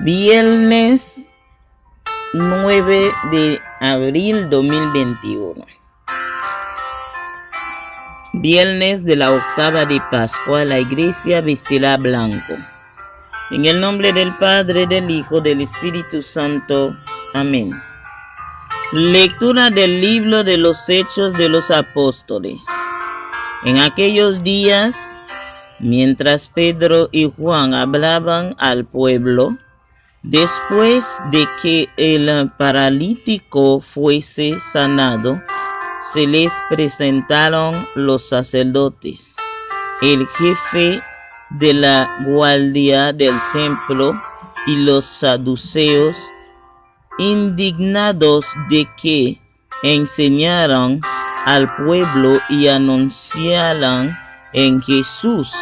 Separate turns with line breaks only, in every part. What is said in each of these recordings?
Viernes 9 de abril 2021. Viernes de la octava de Pascua, la iglesia vestirá blanco. En el nombre del Padre, del Hijo, del Espíritu Santo. Amén. Lectura del libro de los Hechos de los Apóstoles. En aquellos días, mientras Pedro y Juan hablaban al pueblo, después de que el paralítico fuese sanado, se les presentaron los sacerdotes, el jefe de la guardia del templo y los saduceos, indignados de que enseñaran al pueblo y anunciaran en Jesús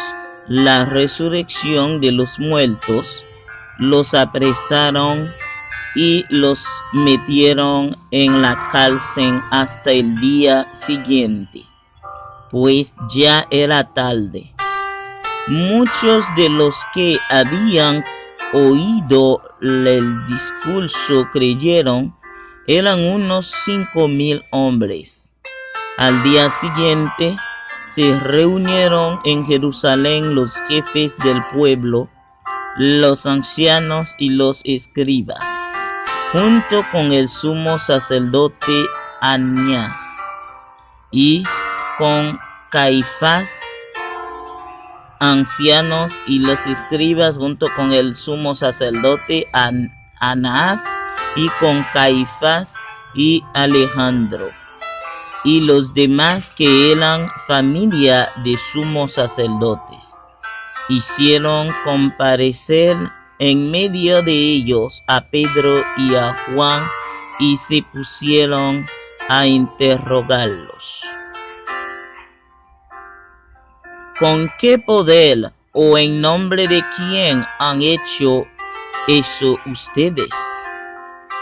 la resurrección de los muertos. Los apresaron y los metieron en la cárcel hasta el día siguiente, pues ya era tarde. Muchos de los que habían oído el discurso creyeron, eran unos 5,000 hombres. Al día siguiente se reunieron en Jerusalén los jefes del pueblo, los ancianos y los escribas, junto con el sumo sacerdote Anás y con Caifás, ancianos y los escribas junto con el sumo sacerdote Anás y con Caifás y Alejandro y los demás que eran familia de sumos sacerdotes. Hicieron comparecer en medio de ellos a Pedro y a Juan y se pusieron a interrogarlos. ¿Con qué poder o en nombre de quién han hecho eso ustedes?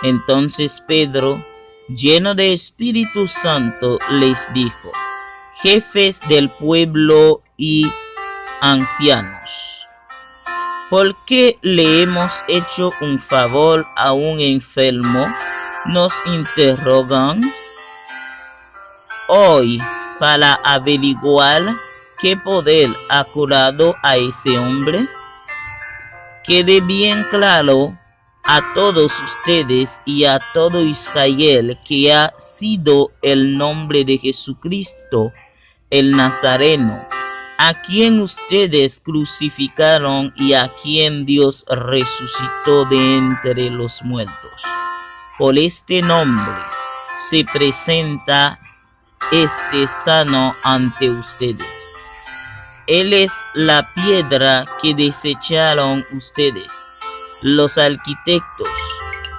Entonces Pedro, lleno de Espíritu Santo, les dijo: jefes del pueblo y ancianos, ¿por qué le hemos hecho un favor a un enfermo? Nos interrogan hoy para averiguar qué poder ha curado a ese hombre. Quede bien claro a todos ustedes y a todo Israel que ha sido el nombre de Jesucristo, el Nazareno, a quien ustedes crucificaron y a quien Dios resucitó de entre los muertos. Por este nombre se presenta este sano ante ustedes. Él es la piedra que desecharon ustedes, los arquitectos,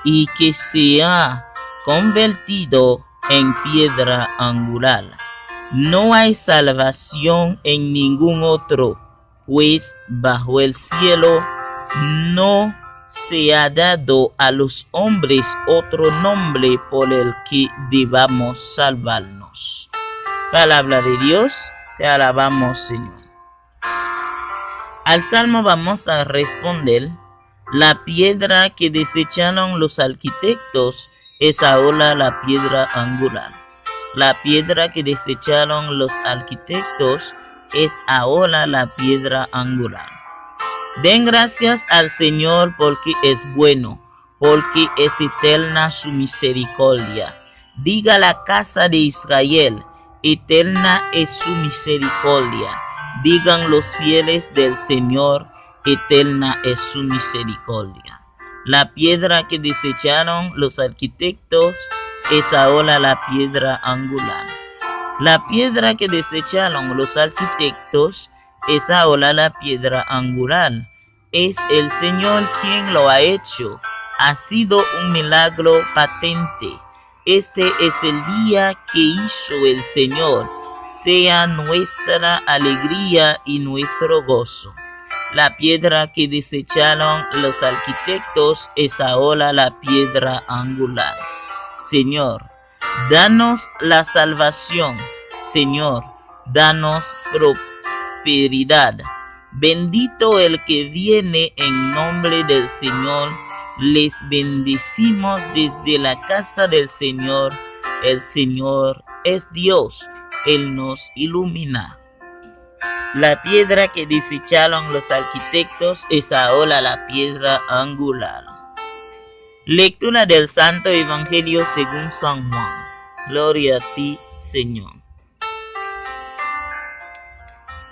y que se ha convertido en piedra angular. No hay salvación en ningún otro, pues bajo el cielo no se ha dado a los hombres otro nombre por el que debamos salvarnos. Palabra de Dios, te alabamos, Señor. Al salmo vamos a responder: la piedra que desecharon los arquitectos es ahora la piedra angular. La piedra que desecharon los arquitectos es ahora la piedra angular. Den gracias al Señor porque es bueno, porque es eterna su misericordia. Diga la casa de Israel: eterna es su misericordia. Digan los fieles del Señor: eterna es su misericordia. La piedra que desecharon los arquitectos es ahora la piedra angular. La piedra que desecharon los arquitectos es ahora la piedra angular. Es el Señor quien lo ha hecho. Ha sido un milagro patente. Este es el día que hizo el Señor. Sea nuestra alegría y nuestro gozo. La piedra que desecharon los arquitectos es ahora la piedra angular. Señor, danos la salvación. Señor, danos prosperidad. Bendito el que viene en nombre del Señor. Les bendecimos desde la casa del Señor. El Señor es Dios. Él nos ilumina. La piedra que desecharon los arquitectos es ahora la piedra angular. Lectura del Santo Evangelio según San Juan. Gloria a ti, Señor.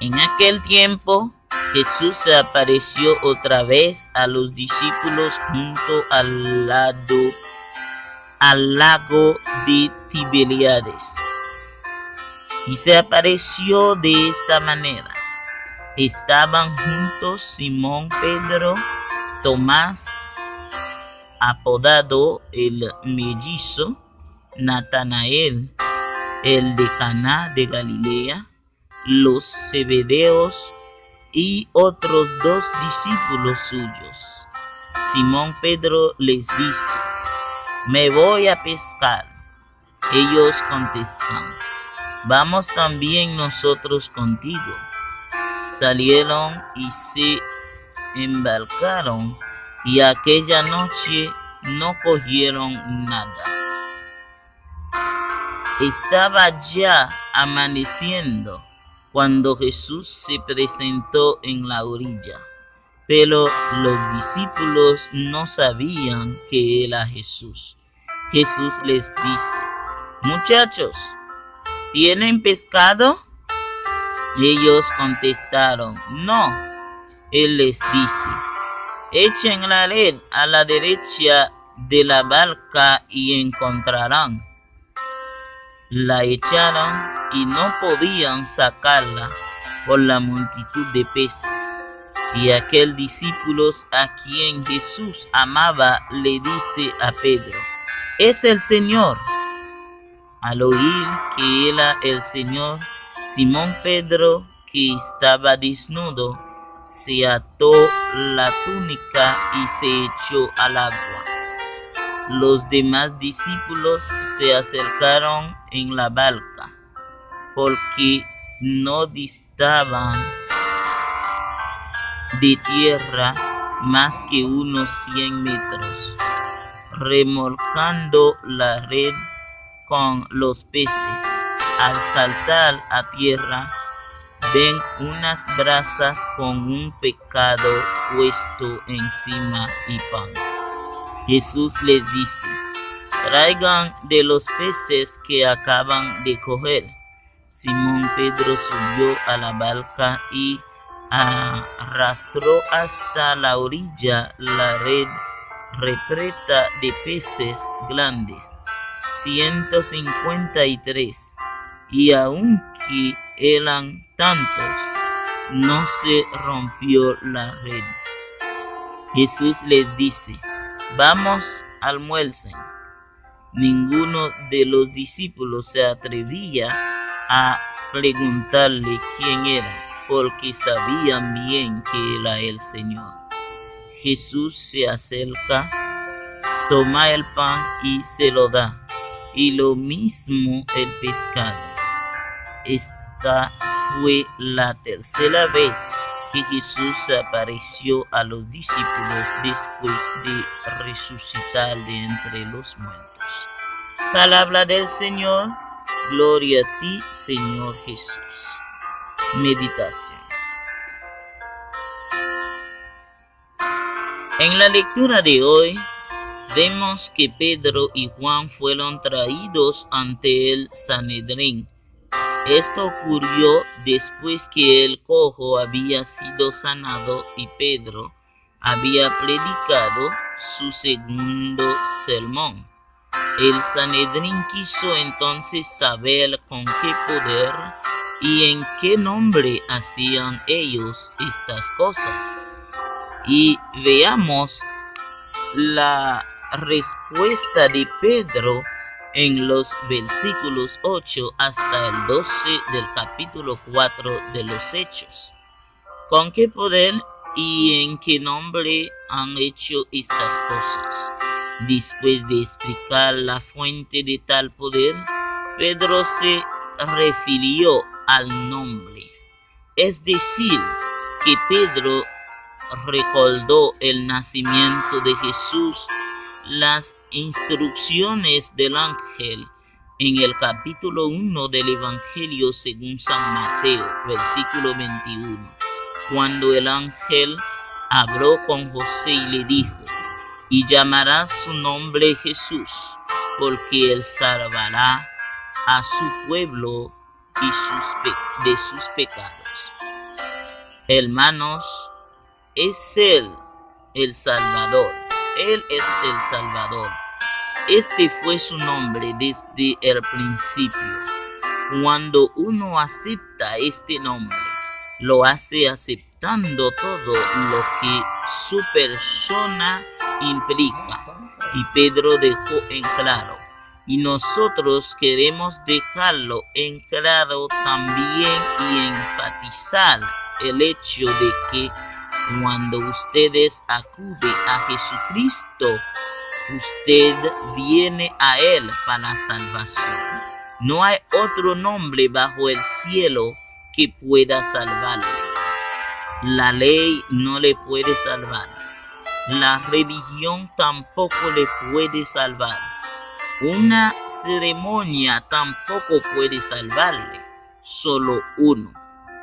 En aquel tiempo, Jesús se apareció otra vez a los discípulos junto al lago de Tiberíades. Y se apareció de esta manera. Estaban juntos Simón Pedro, Tomás, apodado el mellizo, Natanael, el de Caná de Galilea, los Zebedeos y otros 2 discípulos suyos. Simón Pedro les dice: me voy a pescar. Ellos contestan: vamos también nosotros contigo. Salieron y se embarcaron, y aquella noche no cogieron nada. Estaba ya amaneciendo cuando Jesús se presentó en la orilla, pero los discípulos no sabían que era Jesús. Jesús les dice: muchachos, ¿tienen pescado? Ellos contestaron: no. Él les dice: echen la red a la derecha de la barca y encontrarán. La echaron y no podían sacarla por la multitud de peces. Y aquel discípulo a quien Jesús amaba le dice a Pedro: es el Señor. Al oír que era el Señor, Simón Pedro, que estaba desnudo, se ató la túnica y se echó al agua. Los demás discípulos se acercaron en la barca, porque no distaban de tierra más que unos 100 metros, remolcando la red con los peces. Al saltar a tierra, ven unas brasas con un pescado puesto encima y pan. Jesús les dice: traigan de los peces que acaban de coger. Simón Pedro subió a la barca y arrastró hasta la orilla la red repleta de peces grandes, 153, y aunque eran tantos, no se rompió la red. Jesús les dice: vamos, almuercen. Ninguno de los discípulos se atrevía a preguntarle quién era, porque sabían bien que era el Señor. Jesús se acerca, toma el pan y se lo da, y lo mismo el pescado. Esta fue la tercera vez que Jesús se apareció a los discípulos después de resucitar de entre los muertos. Palabra del Señor. Gloria a ti, Señor Jesús. Meditación. En la lectura de hoy vemos que Pedro y Juan fueron traídos ante el Sanedrín. Esto ocurrió después que el cojo había sido sanado y Pedro había predicado su segundo sermón. El Sanedrín quiso entonces saber con qué poder y en qué nombre hacían ellos estas cosas. Y veamos la respuesta de Pedro en los versículos 8 hasta el 12 del capítulo 4 de los Hechos. ¿Con qué poder y en qué nombre han hecho estas cosas? Después de explicar la fuente de tal poder, Pedro se refirió al nombre. Es decir, que Pedro recordó el nacimiento de Jesús, las instrucciones del ángel en el capítulo 1 del Evangelio según San Mateo, versículo 21, cuando el ángel habló con José y le dijo: y llamarás su nombre Jesús, porque él salvará a su pueblo de sus pecados. Hermanos, es Él el Salvador. Él es el Salvador. Este fue su nombre desde el principio. Cuando uno acepta este nombre, lo hace aceptando todo lo que su persona implica. Y Pedro dejó en claro, y nosotros queremos dejarlo en claro también y enfatizar el hecho de que cuando ustedes acuden a Jesucristo, usted viene a Él para salvación. No hay otro nombre bajo el cielo que pueda salvarle. La ley no le puede salvar. La religión tampoco le puede salvar. Una ceremonia tampoco puede salvarle. Solo uno,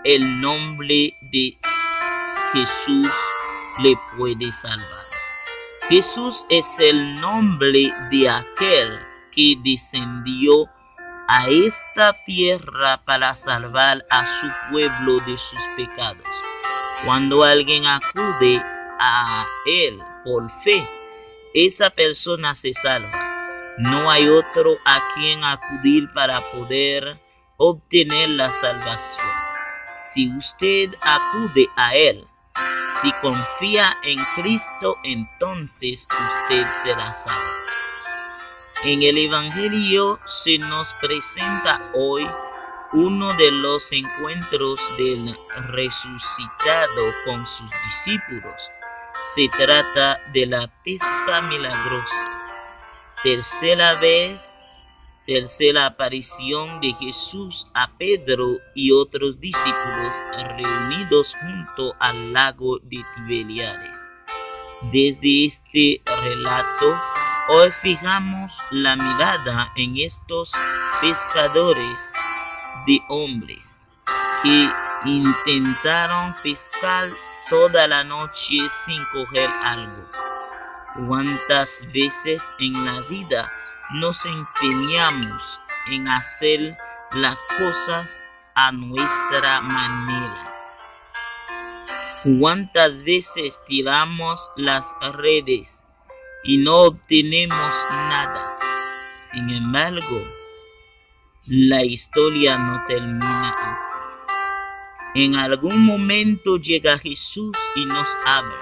el nombre de Jesús, le puede salvar. Jesús es el nombre de aquel que descendió a esta tierra para salvar a su pueblo de sus pecados. Cuando alguien acude a Él por fe, esa persona se salva. No hay otro a quien acudir para poder obtener la salvación. Si usted acude a Él, si confía en Cristo, entonces usted será salvo. En el Evangelio se nos presenta hoy uno de los encuentros del resucitado con sus discípulos. Se trata de la pesca milagrosa. Tercera aparición de Jesús a Pedro y otros discípulos reunidos junto al lago de Tiberíades. Desde este relato, hoy fijamos la mirada en estos pescadores de hombres que intentaron pescar toda la noche sin coger algo. ¿Cuántas veces en la vida nos empeñamos en hacer las cosas a nuestra manera? ¿Cuántas veces tiramos las redes y no obtenemos nada? Sin embargo, la historia no termina así. En algún momento llega Jesús y nos habla.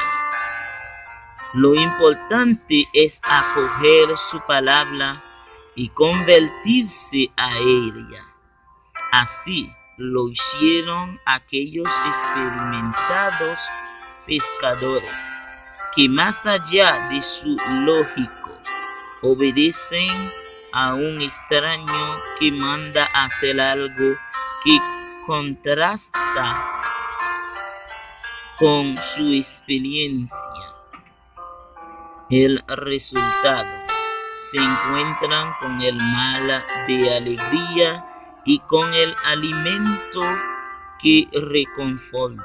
Lo importante es acoger su palabra y convertirse a ella. Así lo hicieron aquellos experimentados pescadores que, más allá de su lógico, obedecen a un extraño que manda a hacer algo que contrasta con su experiencia. El resultado: se encuentran con el mal de alegría y con el alimento que reconforta.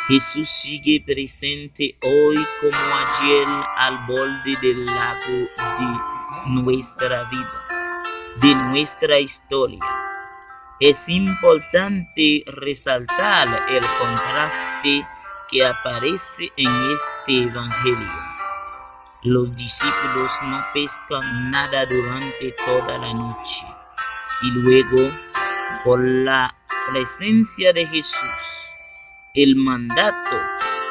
Jesús sigue presente hoy como ayer al borde del lago de nuestra vida, de nuestra historia. Es importante resaltar el contraste que aparece en este evangelio. Los discípulos no pescan nada durante toda la noche y luego, por la presencia de Jesús, el mandato,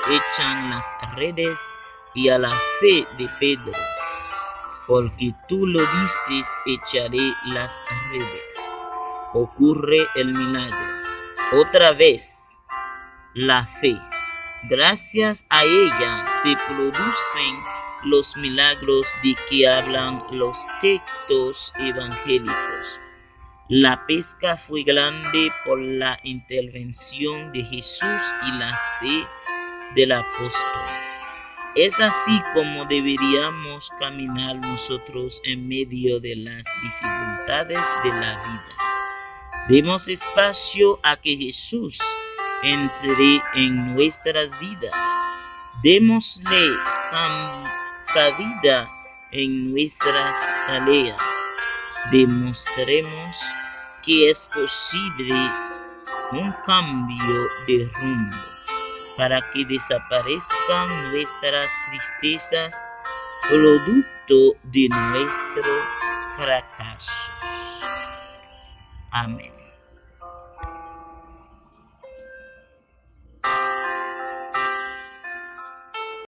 echan las redes y a la fe de Pedro: porque tú lo dices, echaré las redes. Ocurre el milagro. Otra vez, la fe. Gracias a ella se producen los milagros de que hablan los textos evangélicos. La pesca fue grande por la intervención de Jesús y la fe del apóstol. Es así como deberíamos caminar nosotros en medio de las dificultades de la vida. Demos espacio a que Jesús entre en nuestras vidas. Démosle cabida en nuestras tareas. Demostremos que es posible un cambio de rumbo para que desaparezcan nuestras tristezas, producto de nuestro fracaso. Amén.